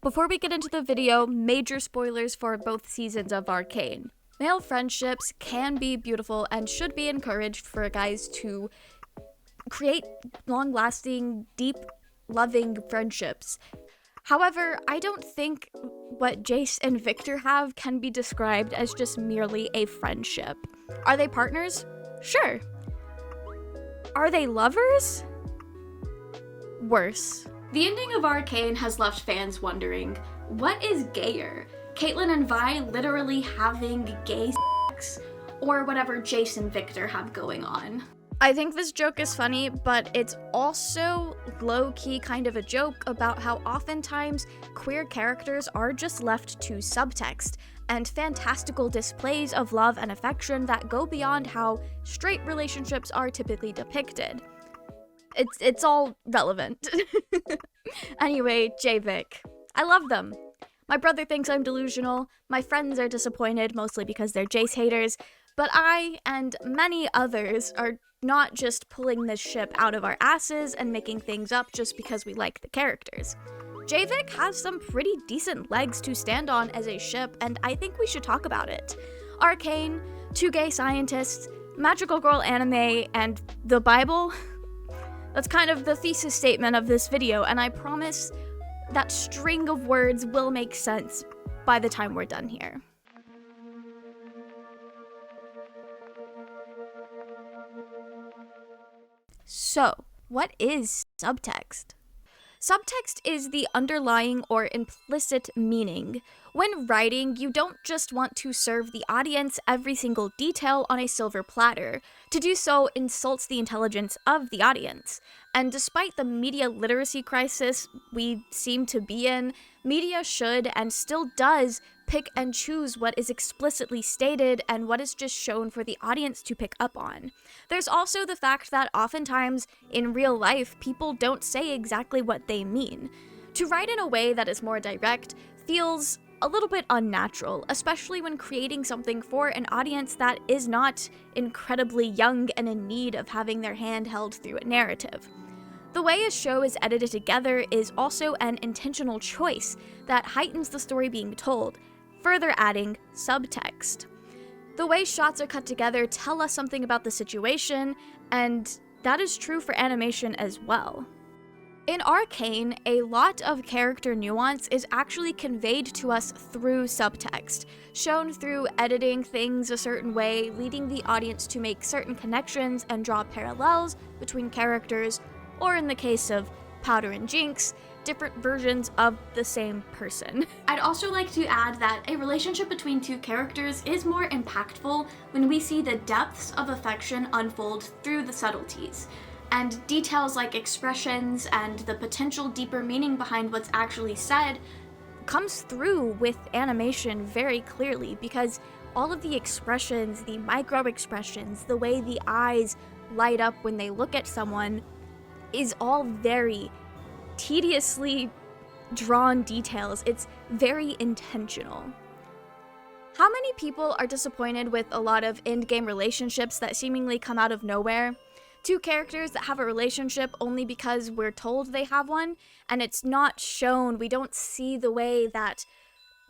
Before we get into the video, major spoilers for both seasons of Arcane. Male friendships can be beautiful and should be encouraged for guys to create long-lasting, deep, loving friendships. However, I don't think what Jayce and Viktor have can be described as just merely a friendship. Are they partners? Sure. Are they lovers? Worse. The ending of Arcane has left fans wondering, what is gayer? Caitlyn and Vi literally having gay sex? Or whatever Jayce and Viktor have going on? I think this joke is funny, but it's also low-key kind of a joke about how oftentimes queer characters are just left to subtext and fantastical displays of love and affection that go beyond how straight relationships are typically depicted. It's all relevant. Anyway, JayVik. I love them. My brother thinks I'm delusional, my friends are disappointed, mostly because they're Jayce haters, but I, and many others, are not just pulling this ship out of our asses and making things up just because we like the characters. JayVik has some pretty decent legs to stand on as a ship, and I think we should talk about it. Arcane, two gay scientists, magical girl anime, and the Bible? That's kind of the thesis statement of this video, and I promise that string of words will make sense by the time we're done here. So, what is subtext? Subtext is the underlying or implicit meaning. When writing, you don't just want to serve the audience every single detail on a silver platter. To do so insults the intelligence of the audience. And despite the media literacy crisis we seem to be in, media should and still does pick and choose what is explicitly stated and what is just shown for the audience to pick up on. There's also the fact that oftentimes in real life, people don't say exactly what they mean. To write in a way that is more direct feels a little bit unnatural, especially when creating something for an audience that is not incredibly young and in need of having their hand held through a narrative. The way a show is edited together is also an intentional choice that heightens the story being told, further adding subtext. The way shots are cut together tell us something about the situation, and that is true for animation as well. In Arcane, a lot of character nuance is actually conveyed to us through subtext, shown through editing things a certain way, leading the audience to make certain connections and draw parallels between characters, or in the case of Powder and Jinx, different versions of the same person. I'd also like to add that a relationship between two characters is more impactful when we see the depths of affection unfold through the subtleties, and details like expressions and the potential deeper meaning behind what's actually said comes through with animation very clearly, because all of the expressions, the micro expressions, the way the eyes light up when they look at someone is all very tediously drawn details. It's very intentional. How many people are disappointed with a lot of endgame relationships that seemingly come out of nowhere? Two characters that have a relationship only because we're told they have one, and it's not shown. We don't see the way that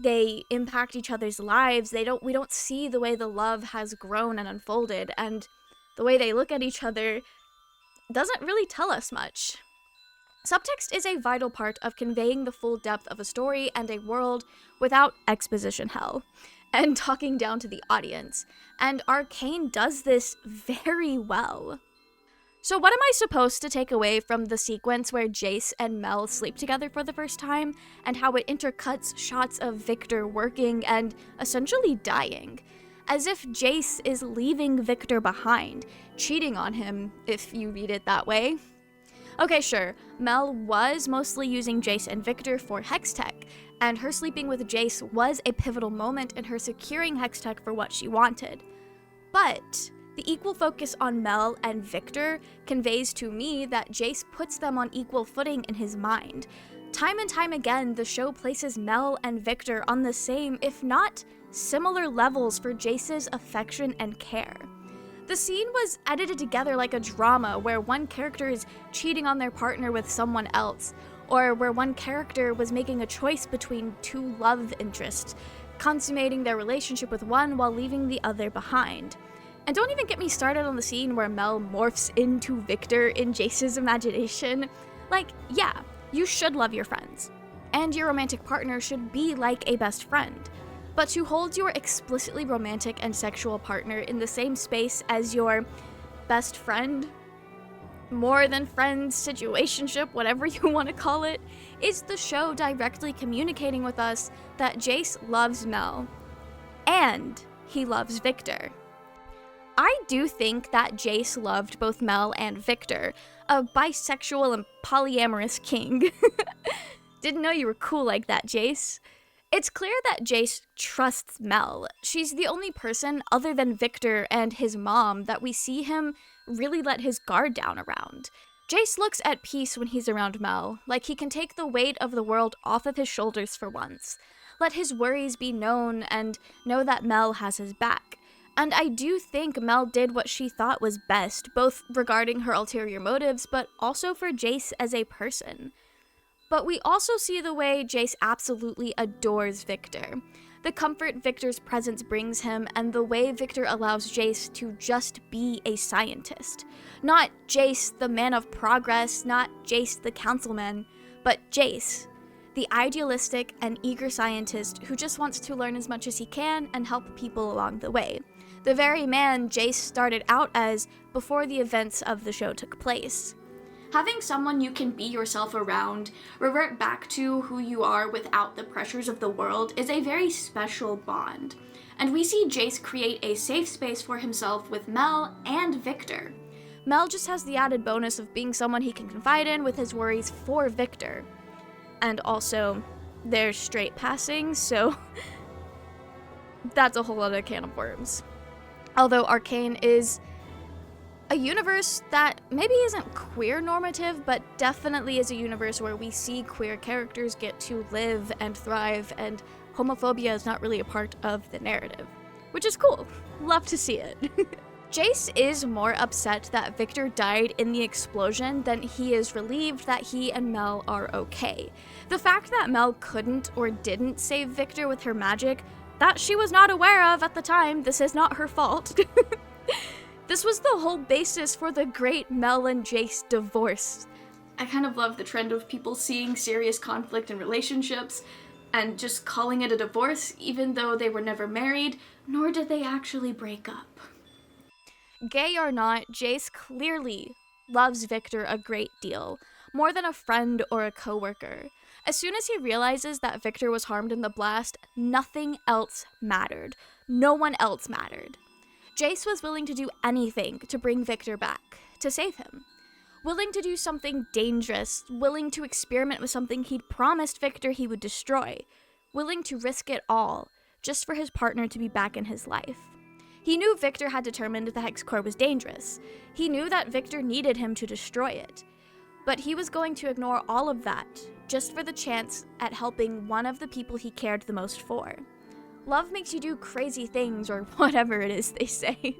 they impact each other's lives. We don't see the way the love has grown and unfolded, and the way they look at each other doesn't really tell us much. Subtext is a vital part of conveying the full depth of a story and a world without exposition hell, and talking down to the audience, and Arcane does this very well. So what am I supposed to take away from the sequence where Jayce and Mel sleep together for the first time, and how it intercuts shots of Viktor working and essentially dying? As if Jayce is leaving Viktor behind, cheating on him, if you read it that way. Okay, sure, Mel was mostly using Jayce and Viktor for Hextech, and her sleeping with Jayce was a pivotal moment in her securing Hextech for what she wanted. But the equal focus on Mel and Viktor conveys to me that Jayce puts them on equal footing in his mind. Time and time again, the show places Mel and Viktor on the same, if not similar levels for Jayce's affection and care. The scene was edited together like a drama where one character is cheating on their partner with someone else, or where one character was making a choice between two love interests, consummating their relationship with one while leaving the other behind. And don't even get me started on the scene where Mel morphs into Viktor in Jayce's imagination. Like, yeah, you should love your friends, and your romantic partner should be like a best friend. But to hold your explicitly romantic and sexual partner in the same space as your best friend, more than friends, situationship, whatever you want to call it, is the show directly communicating with us that Jayce loves Mel, and he loves Viktor. I do think that Jayce loved both Mel and Viktor, a bisexual and polyamorous king. Didn't know you were cool like that, Jayce. It's clear that Jayce trusts Mel. She's the only person other than Viktor and his mom that we see him really let his guard down around. Jayce looks at peace when he's around Mel, like he can take the weight of the world off of his shoulders for once. Let his worries be known and know that Mel has his back. And I do think Mel did what she thought was best, both regarding her ulterior motives, but also for Jayce as a person. But we also see the way Jayce absolutely adores Viktor. The comfort Viktor's presence brings him, and the way Viktor allows Jayce to just be a scientist. Not Jayce, the man of progress, not Jayce, the councilman, but Jayce, the idealistic and eager scientist who just wants to learn as much as he can and help people along the way. The very man Jayce started out as before the events of the show took place. Having someone you can be yourself around, revert back to who you are without the pressures of the world, is a very special bond. And we see Jayce create a safe space for himself with Mel and Viktor. Mel just has the added bonus of being someone he can confide in with his worries for Viktor. And also, they're straight passing, so that's a whole other can of worms. Although Arcane is a universe that maybe isn't queer normative, but definitely is a universe where we see queer characters get to live and thrive, and homophobia is not really a part of the narrative, which is cool. Love to see it. Jayce is more upset that Viktor died in the explosion than he is relieved that he and Mel are okay. The fact that Mel couldn't or didn't save Viktor with her magic, that she was not aware of at the time, this is not her fault. This was the whole basis for the great Mel and Jayce divorce. I kind of love the trend of people seeing serious conflict in relationships and just calling it a divorce, even though they were never married, nor did they actually break up. Gay or not, Jayce clearly loves Viktor a great deal, more than a friend or a coworker. As soon as he realizes that Viktor was harmed in the blast, nothing else mattered. No one else mattered. Jayce was willing to do anything to bring Viktor back, to save him. Willing to do something dangerous, willing to experiment with something he'd promised Viktor he would destroy, willing to risk it all, just for his partner to be back in his life. He knew Viktor had determined the hex core was dangerous. He knew that Viktor needed him to destroy it. But he was going to ignore all of that, just for the chance at helping one of the people he cared the most for. Love makes you do crazy things, or whatever it is they say.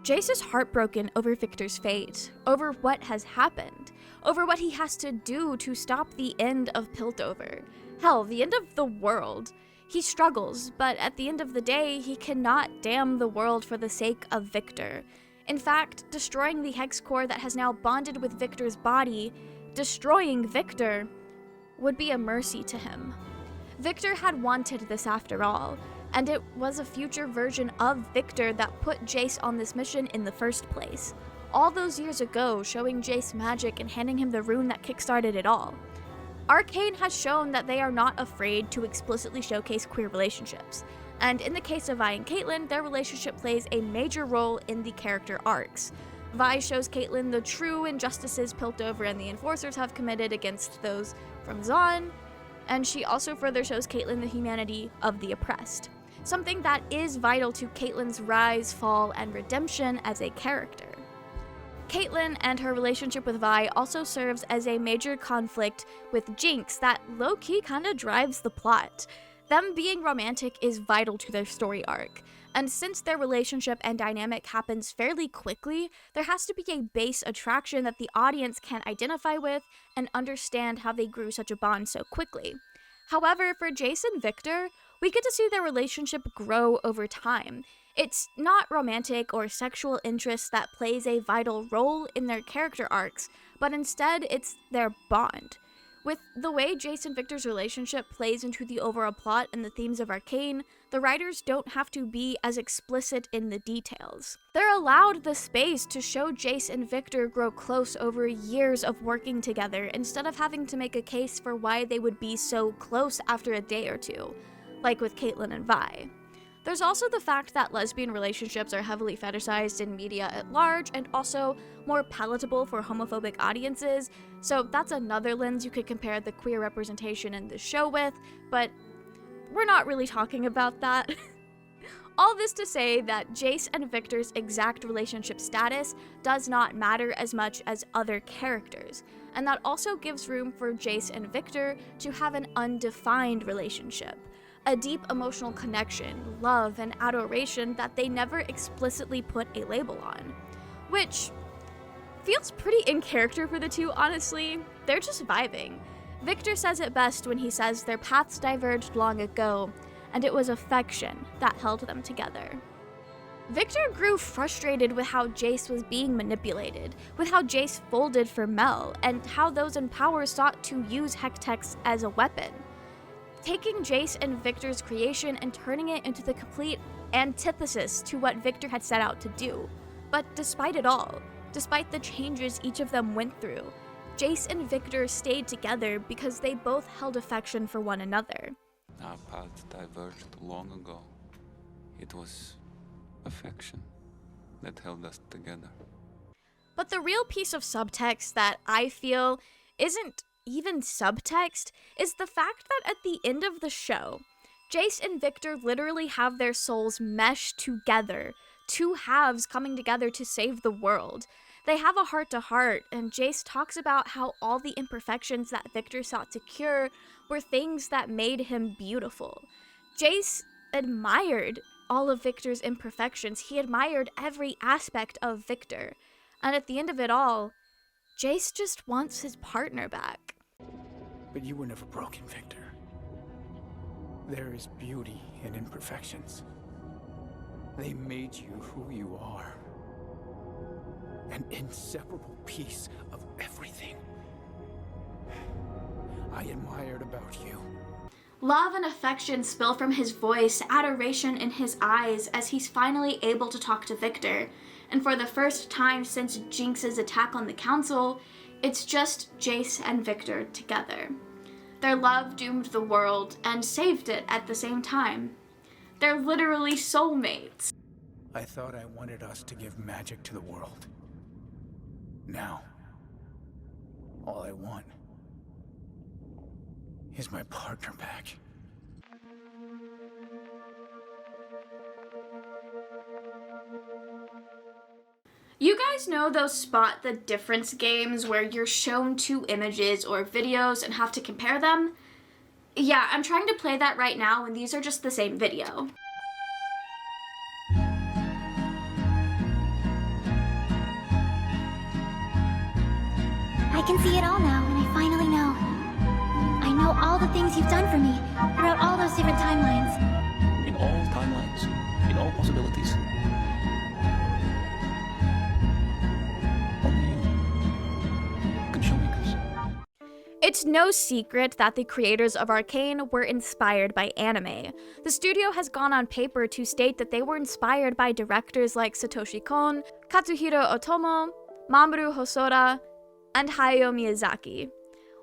Jayce is heartbroken over Viktor's fate, over what has happened, over what he has to do to stop the end of Piltover. Hell, the end of the world. He struggles, but at the end of the day, he cannot damn the world for the sake of Viktor. In fact, destroying the hex core that has now bonded with Viktor's body, destroying Viktor, would be a mercy to him. Viktor had wanted this after all, and it was a future version of Viktor that put Jayce on this mission in the first place. All those years ago, showing Jayce magic and handing him the rune that kickstarted it all. Arcane has shown that they are not afraid to explicitly showcase queer relationships, and in the case of Vi and Caitlyn, their relationship plays a major role in the character arcs. Vi shows Caitlyn the true injustices Piltover and the Enforcers have committed against those from Zaun, and she also further shows Caitlyn the humanity of the oppressed, something that is vital to Caitlyn's rise, fall, and redemption as a character. Caitlyn and her relationship with Vi also serves as a major conflict with Jinx that low-key kinda drives the plot. Them being romantic is vital to their story arc, And since their relationship and dynamic happens fairly quickly, there has to be a base attraction that the audience can identify with and understand how they grew such a bond so quickly. However, for Jayce and Viktor, we get to see their relationship grow over time. It's not romantic or sexual interest that plays a vital role in their character arcs, but instead it's their bond. With the way Jayce and Viktor's relationship plays into the overall plot and the themes of Arcane, the writers don't have to be as explicit in the details. They're allowed the space to show Jayce and Viktor grow close over years of working together instead of having to make a case for why they would be so close after a day or two, like with Caitlyn and Vi. There's also the fact that lesbian relationships are heavily fetishized in media at large and also more palatable for homophobic audiences, so that's another lens you could compare the queer representation in the show with, but we're not really talking about that. All this to say that Jayce and Viktor's exact relationship status does not matter as much as other characters, and that also gives room for Jayce and Viktor to have an undefined relationship. A deep emotional connection, love, and adoration that they never explicitly put a label on. Which feels pretty in character for the two, honestly. They're just vibing. Viktor says it best when he says their paths diverged long ago, and it was affection that held them together. Viktor grew frustrated with how Jayce was being manipulated, with how Jayce folded for Mel, and how those in power sought to use Hextext as a weapon. Taking Jayce and Viktor's creation and turning it into the complete antithesis to what Viktor had set out to do. But despite it all, despite the changes each of them went through, Jayce and Viktor stayed together because they both held affection for one another. Our paths diverged long ago. It was affection that held us together. But the real piece of subtext that I feel isn't even subtext is the fact that at the end of the show, Jayce and Viktor literally have their souls mesh together, two halves coming together to save the world. They have a heart-to-heart, and Jayce talks about how all the imperfections that Viktor sought to cure were things that made him beautiful. Jayce admired all of Viktor's imperfections. He admired every aspect of Viktor. And at the end of it all, Jayce just wants his partner back. But you were never broken, Viktor. There is beauty in imperfections. They made you who you are. An inseparable piece of everything I admired about you. Love and affection spill from his voice, adoration in his eyes as he's finally able to talk to Viktor. And for the first time since Jinx's attack on the council, it's just Jayce and Viktor together. Their love doomed the world and saved it at the same time. They're literally soulmates. I thought I wanted us to give magic to the world. Now, all I want is my partner back. You guys know those spot the difference games where you're shown two images or videos and have to compare them? Yeah, I'm trying to play that right now and these are just the same video. I can see it all now, and I finally know. I know all the things you've done for me throughout all those different timelines. In all timelines, in all possibilities. Only you can show me this. It's no secret that the creators of Arcane were inspired by anime. The studio has gone on paper to state that they were inspired by directors like Satoshi Kon, Katsuhiro Otomo, Mamoru Hosoda, and Hayao Miyazaki.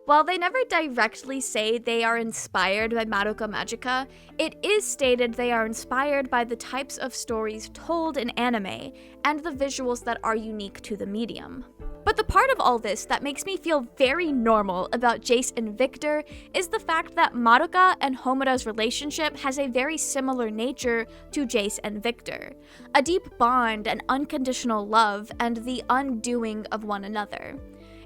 While they never directly say they are inspired by Madoka Magica, it is stated they are inspired by the types of stories told in anime and the visuals that are unique to the medium. But the part of all this that makes me feel very normal about Jayce and Viktor is the fact that Madoka and Homura's relationship has a very similar nature to Jayce and Viktor. A deep bond and unconditional love and the undoing of one another.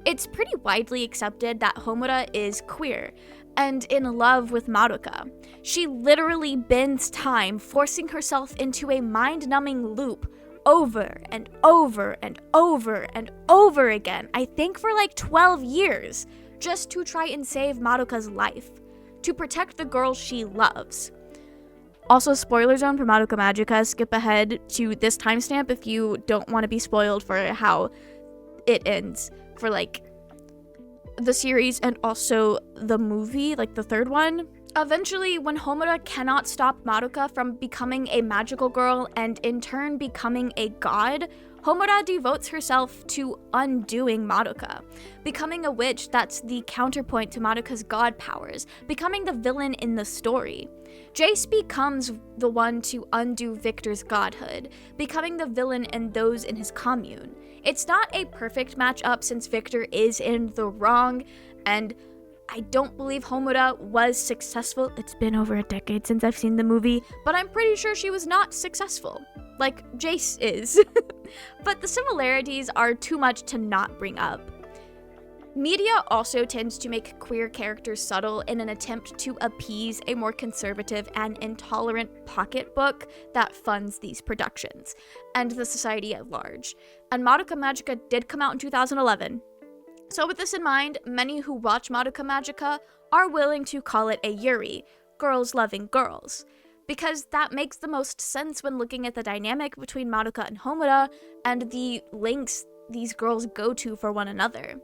It's pretty widely accepted that Homura is queer, and in love with Madoka. She literally bends time, forcing herself into a mind-numbing loop over and over and over and over again, I think for like 12 years, just to try and save Madoka's life, to protect the girl she loves. Also, spoiler zone for Madoka Magica, skip ahead to this timestamp if you don't want to be spoiled for how it ends for like the series and also the movie, like the third one. Eventually, when Homura cannot stop Madoka from becoming a magical girl and in turn becoming a god, Homura devotes herself to undoing Madoka, becoming a witch that's the counterpoint to Madoka's god powers, becoming the villain in the story. Jayce becomes the one to undo Viktor's godhood, becoming the villain and those in his commune. It's not a perfect matchup since Viktor is in the wrong, and I don't believe Homura was successful. It's been over a decade since I've seen the movie, but I'm pretty sure she was not successful, like Jayce is. But the similarities are too much to not bring up. Media also tends to make queer characters subtle in an attempt to appease a more conservative and intolerant pocketbook that funds these productions, and the society at large. And Madoka Magica did come out in 2011. So with this in mind, many who watch Madoka Magica are willing to call it a yuri, girls loving girls, because that makes the most sense when looking at the dynamic between Madoka and Homura and the lengths these girls go to for one another.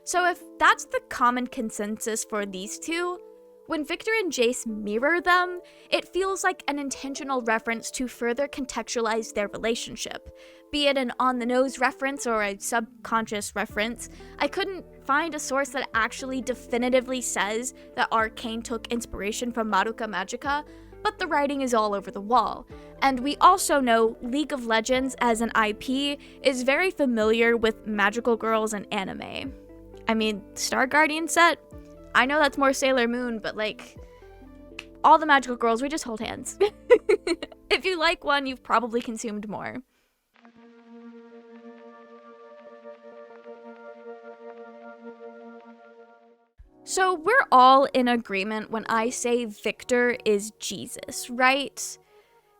So if that's the common consensus for these two, when Viktor and Jayce mirror them, it feels like an intentional reference to further contextualize their relationship. Be it an on-the-nose reference or a subconscious reference, I couldn't find a source that actually definitively says that Arcane took inspiration from Madoka Magica, but the writing is all over the wall. And we also know League of Legends as an IP is very familiar with magical girls and anime. I mean, Star Guardian set, I know that's more Sailor Moon, but like, all the magical girls, we just hold hands. If you like one, you've probably consumed more. So we're all in agreement when I say Viktor is Jesus, right?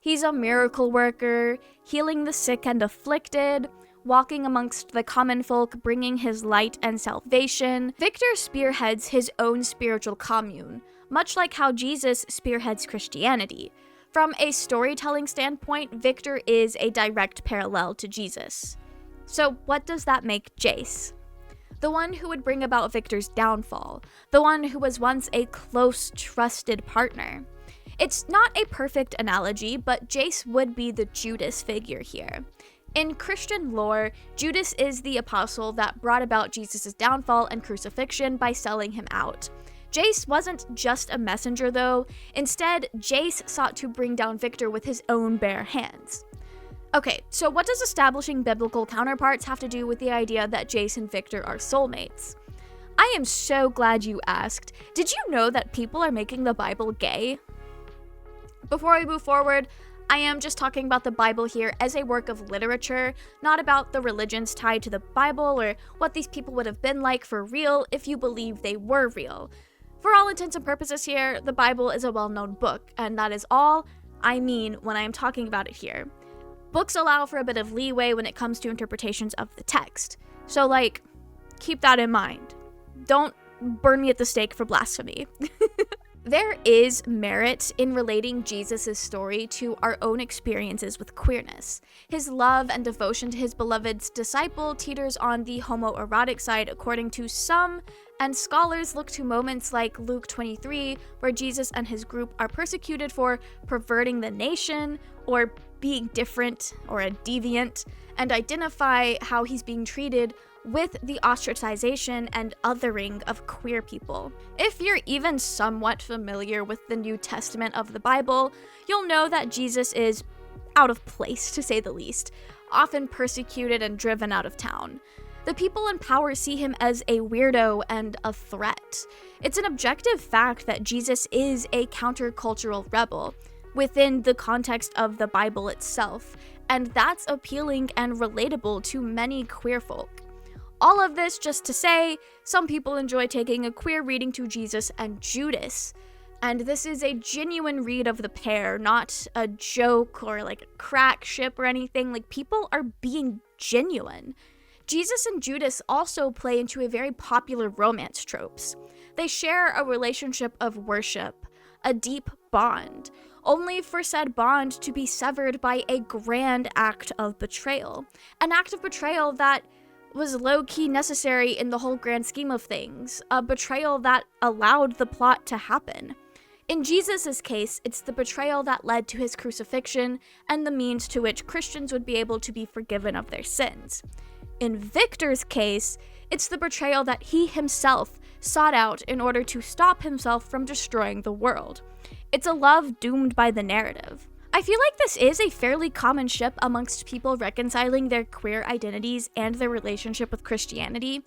He's a miracle worker, healing the sick and afflicted, walking amongst the common folk, bringing his light and salvation. Viktor spearheads his own spiritual commune, much like how Jesus spearheads Christianity. From a storytelling standpoint, Viktor is a direct parallel to Jesus. So what does that make Jayce? The one who would bring about Viktor's downfall, the one who was once a close, trusted partner. It's not a perfect analogy, but Jayce would be the Judas figure here. In Christian lore, Judas is the apostle that brought about Jesus' downfall and crucifixion by selling him out. Jayce wasn't just a messenger though, instead Jayce sought to bring down Viktor with his own bare hands. Okay, so what does establishing biblical counterparts have to do with the idea that Jayce and Viktor are soulmates? I am so glad you asked. Did you know that people are making the Bible gay? Before we move forward, I am just talking about the Bible here as a work of literature, not about the religions tied to the Bible or what these people would have been like for real if you believe they were real. For all intents and purposes here, the Bible is a well-known book, and that is all I mean when I am talking about it here. Books allow for a bit of leeway when it comes to interpretations of the text, so like, keep that in mind. Don't burn me at the stake for blasphemy. There is merit in relating Jesus' story to our own experiences with queerness. His love and devotion to his beloved's disciple teeters on the homoerotic side according to some, and scholars look to moments like Luke 23, where Jesus and his group are persecuted for perverting the nation, or being different, or a deviant, and identify how he's being treated with the ostracization and othering of queer people. If you're even somewhat familiar with the New Testament of the Bible, you'll know that Jesus is out of place, to say the least, often persecuted and driven out of town. The people in power see him as a weirdo and a threat. It's an objective fact that Jesus is a countercultural rebel within the context of the Bible itself, and that's appealing and relatable to many queer folk. All of this just to say, some people enjoy taking a queer reading to Jesus and Judas. And this is a genuine read of the pair, not a joke or like a crack ship or anything. Like, people are being genuine. Jesus and Judas also play into a very popular romance tropes. They share a relationship of worship, a deep bond, only for said bond to be severed by a grand act of betrayal. An act of betrayal that was low-key necessary in the whole grand scheme of things, a betrayal that allowed the plot to happen. In Jesus' case, it's the betrayal that led to his crucifixion and the means to which Christians would be able to be forgiven of their sins. In Viktor's case, it's the betrayal that he himself sought out in order to stop himself from destroying the world. It's a love doomed by the narrative. I feel like this is a fairly common ship amongst people reconciling their queer identities and their relationship with Christianity,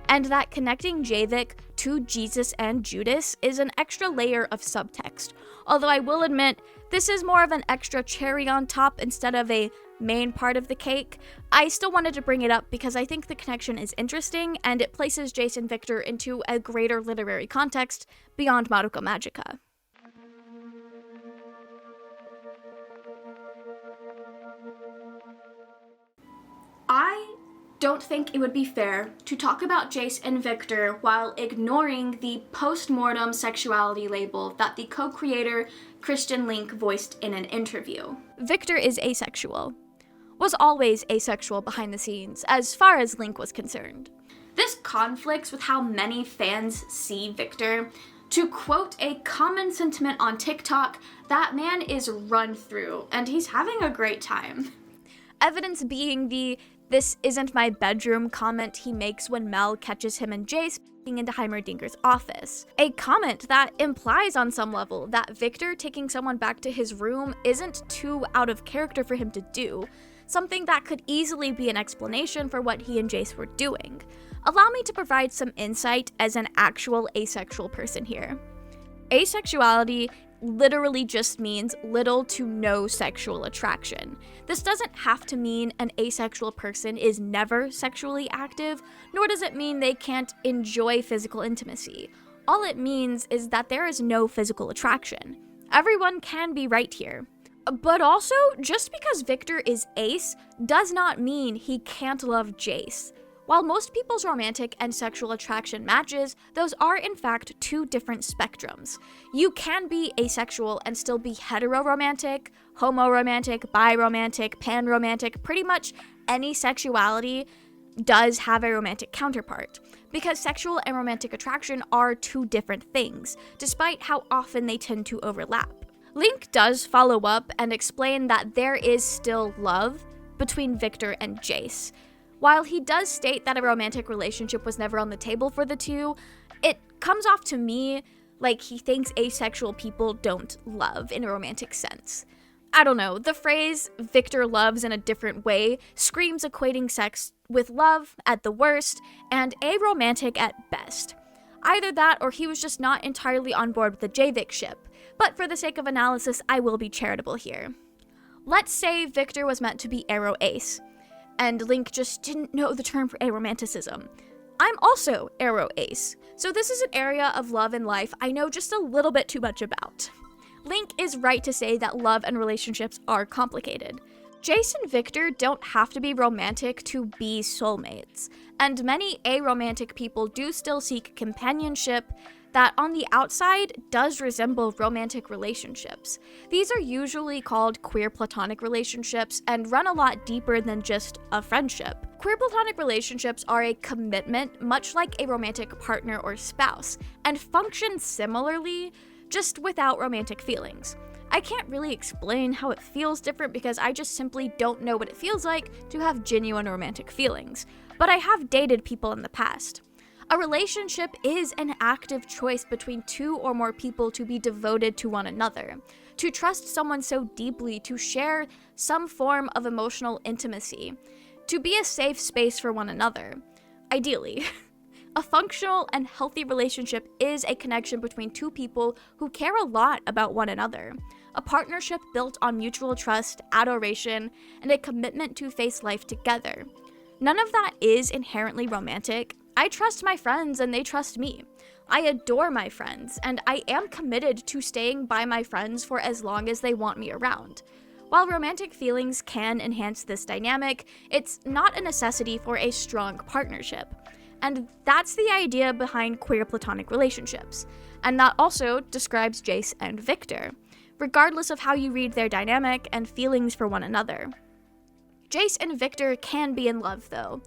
and that connecting JayVik to Jesus and Judas is an extra layer of subtext. Although I will admit, this is more of an extra cherry on top instead of a main part of the cake. I still wanted to bring it up because I think the connection is interesting and it places Jayce and Viktor into a greater literary context beyond Madoka Magica. I don't think it would be fair to talk about Jayce and Viktor while ignoring the post-mortem sexuality label that the co-creator Christian Link voiced in an interview. Viktor is asexual. Was always asexual behind the scenes, as far as Link was concerned. This conflicts with how many fans see Viktor. To quote a common sentiment on TikTok, that man is run through, and he's having a great time. Evidence being the "this isn't my bedroom" comment he makes when Mel catches him and Jayce into Heimerdinger's office. A comment that implies on some level that Viktor taking someone back to his room isn't too out of character for him to do, something that could easily be an explanation for what he and Jayce were doing. Allow me to provide some insight as an actual asexual person here. Asexuality literally just means little to no sexual attraction. This doesn't have to mean an asexual person is never sexually active, nor does it mean they can't enjoy physical intimacy. All it means is that there is no physical attraction. Everyone can be right here. But also, just because Viktor is ace does not mean he can't love Jayce. While most people's romantic and sexual attraction matches, those are in fact two different spectrums. You can be asexual and still be hetero-romantic, homo-romantic, bi-romantic, pan-romantic. Pretty much any sexuality does have a romantic counterpart, because sexual and romantic attraction are two different things, despite how often they tend to overlap. Link does follow up and explain that there is still love between Viktor and Jayce. While he does state that a romantic relationship was never on the table for the two, it comes off to me like he thinks asexual people don't love in a romantic sense. I don't know, the phrase "Viktor loves in a different way" screams equating sex with love at the worst and aromantic at best. Either that or he was just not entirely on board with the JayVik ship, but for the sake of analysis, I will be charitable here. Let's say Viktor was meant to be aro-ace, and Link just didn't know the term for aromanticism. I'm also aro-ace, so this is an area of love and life I know just a little bit too much about. Link is right to say that love and relationships are complicated. Jayce and Viktor don't have to be romantic to be soulmates, and many aromantic people do still seek companionship that on the outside does resemble romantic relationships. These are usually called queer platonic relationships and run a lot deeper than just a friendship. Queer platonic relationships are a commitment, much like a romantic partner or spouse, and function similarly, just without romantic feelings. I can't really explain how it feels different because I just simply don't know what it feels like to have genuine romantic feelings, but I have dated people in the past. A relationship is an active choice between two or more people to be devoted to one another, to trust someone so deeply, to share some form of emotional intimacy, to be a safe space for one another, ideally. A functional and healthy relationship is a connection between two people who care a lot about one another, a partnership built on mutual trust, adoration, and a commitment to face life together. None of that is inherently romantic. I trust my friends and they trust me. I adore my friends, and I am committed to staying by my friends for as long as they want me around. While romantic feelings can enhance this dynamic, it's not a necessity for a strong partnership. And that's the idea behind queer platonic relationships. And that also describes Jayce and Viktor, regardless of how you read their dynamic and feelings for one another. Jayce and Viktor can be in love, though.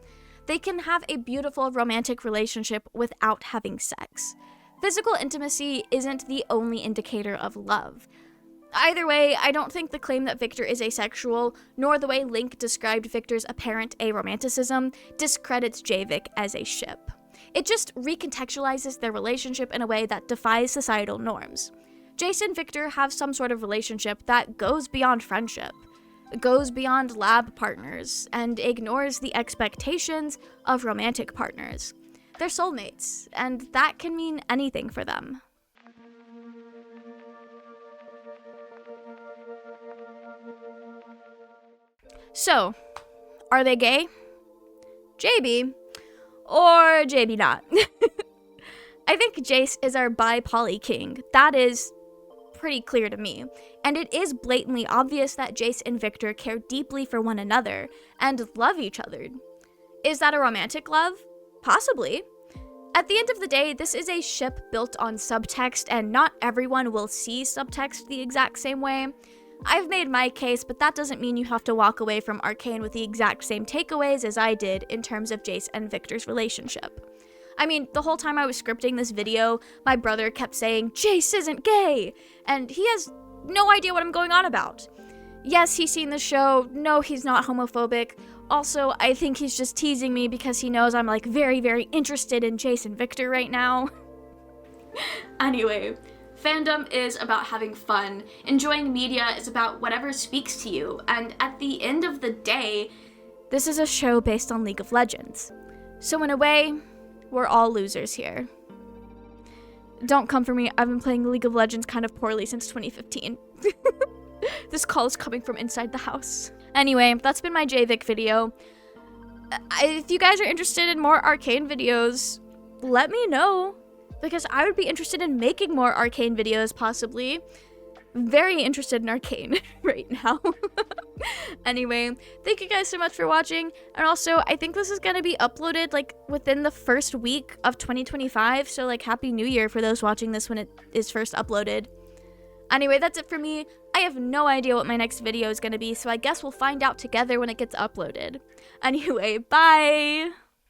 They can have a beautiful romantic relationship without having sex. Physical intimacy isn't the only indicator of love. Either way, I don't think the claim that Viktor is asexual, nor the way Link described Viktor's apparent aromanticism, discredits JayVik as a ship. It just recontextualizes their relationship in a way that defies societal norms. Jayce and Viktor have some sort of relationship that goes beyond friendship, goes beyond lab partners, and ignores the expectations of romantic partners. They're soulmates, and that can mean anything for them. So, are they gay? JB, or JB not? I think Jayce is our bi-poly king. That is pretty clear to me. And it is blatantly obvious that Jayce and Viktor care deeply for one another and love each other. Is that a romantic love? Possibly. At the end of the day, this is a ship built on subtext, and not everyone will see subtext the exact same way. I've made my case, but that doesn't mean you have to walk away from Arcane with the exact same takeaways as I did in terms of Jayce and Viktor's relationship. I mean, the whole time I was scripting this video, my brother kept saying, "Jayce isn't gay!" And he has no idea what I'm going on about. Yes, he's seen the show. No, he's not homophobic. Also, I think he's just teasing me because he knows I'm like very, very interested in Jayce and Viktor right now. Anyway, fandom is about having fun. Enjoying media is about whatever speaks to you. And at the end of the day, this is a show based on League of Legends. So in a way, we're all losers here. Don't come for me. I've been playing League of Legends kind of poorly since 2015. This call is coming from inside the house. Anyway, that's been my JayVik video. If you guys are interested in more Arcane videos, let me know, because I would be interested in making more Arcane videos, possibly. Very interested in Arcane right now. Anyway, thank you guys so much for watching, and also, I think this is gonna be uploaded, like, within the first week of 2025, so, like, Happy New Year for those watching this when it is first uploaded. Anyway, that's it for me. I have no idea what my next video is gonna be, so I guess we'll find out together when it gets uploaded. Anyway, bye!